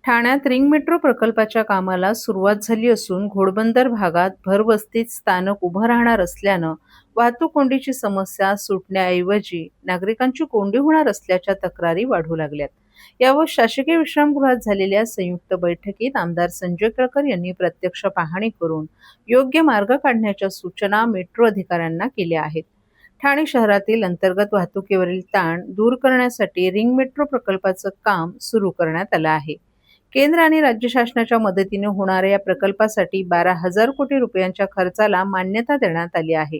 ठाण्यात ring metro प्रकल्पाच्या कामाला सुरुवात झाली असून घोडबंदर भागात भरवस्तीत स्थानक उभं राहणार असल्यानं वाहतूक कोंडीची समस्या सुटण्याऐवजी नागरिकांची कोंडी होणार असल्याच्या तक्रारी वाढू लागल्यात. यावर शासकीय विश्रामगृहात झालेल्या संयुक्त बैठकीत आमदार संजय केळकर यांनी प्रत्यक्ष पाहणी करून योग्य मार्ग काढण्याच्या सूचना मेट्रो अधिकाऱ्यांना केल्या आहेत. ठाणे शहरातील अंतर्गत वाहतुकीवरील ताण दूर करण्यासाठी रिंग मेट्रो प्रकल्पाचं काम सुरू करण्यात आलं आहे. केंद्र आणि राज्य शासनाच्या मदतीने होणाऱ्या या प्रकल्पासाठी 12,000 कोटी रुपयांच्या खर्चाला मान्यता देण्यात आली आहे.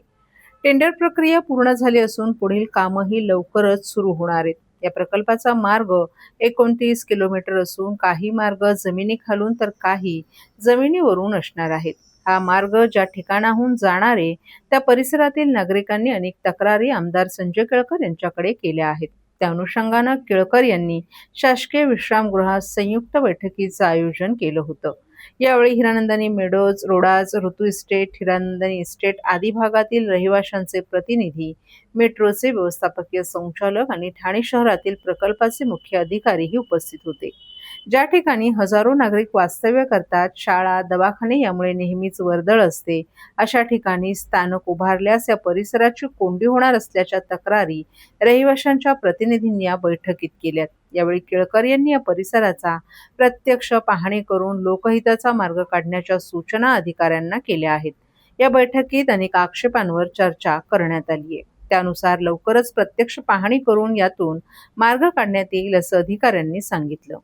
टेंडर प्रक्रिया पूर्ण झाली असून पुढील कामही लवकरच सुरू होणार आहेत. या प्रकल्पाचा मार्ग 29 किलोमीटर असून काही मार्ग जमिनीखालून तर काही जमिनीवरून असणार आहेत. हा मार्ग ज्या ठिकाणाहून जाणारे त्या परिसरातील नागरिकांनी अनेक तक्रारी आमदार संजय केळकर यांच्याकडे केल्या आहेत. त्या अनुषंगानं केळकर यांनी शासकीय विश्रामगृहात संयुक्त बैठकीचं आयोजन केलं होतं. यावेळी हिरानंदानी मेडोज, रोडाज, ऋतू इस्टेट, हिरानंदानी इस्टेट आदी भागातील रहिवाशांचे प्रतिनिधी, मेट्रोचे व्यवस्थापकीय संचालक आणि ठाणे शहरातील प्रकल्पाचे मुख्य अधिकारीही उपस्थित होते. ज्या ठिकाणी हजारो नागरिक वास्तव्य करतात, शाळा, दवाखाने यामुळे नेहमीच वर्दळ असते, अशा ठिकाणी स्थानक उभारल्यास या परिसराची कोंडी होणार असल्याच्या तक्रारी रहिवाशांच्या प्रतिनिधींनी या बैठकीत केल्यात. यावेळी केळकर यांनी या परिसराचा प्रत्यक्ष पाहणी करून लोकहिताचा मार्ग काढण्याच्या सूचना अधिकाऱ्यांना केल्या आहेत. या बैठकीत अनेक आक्षेपांवर चर्चा करण्यात आली आहे. त्यानुसार लवकरच प्रत्यक्ष पाहणी करून यातून मार्ग काढण्यात येईल असं अधिकाऱ्यांनी सांगितलं.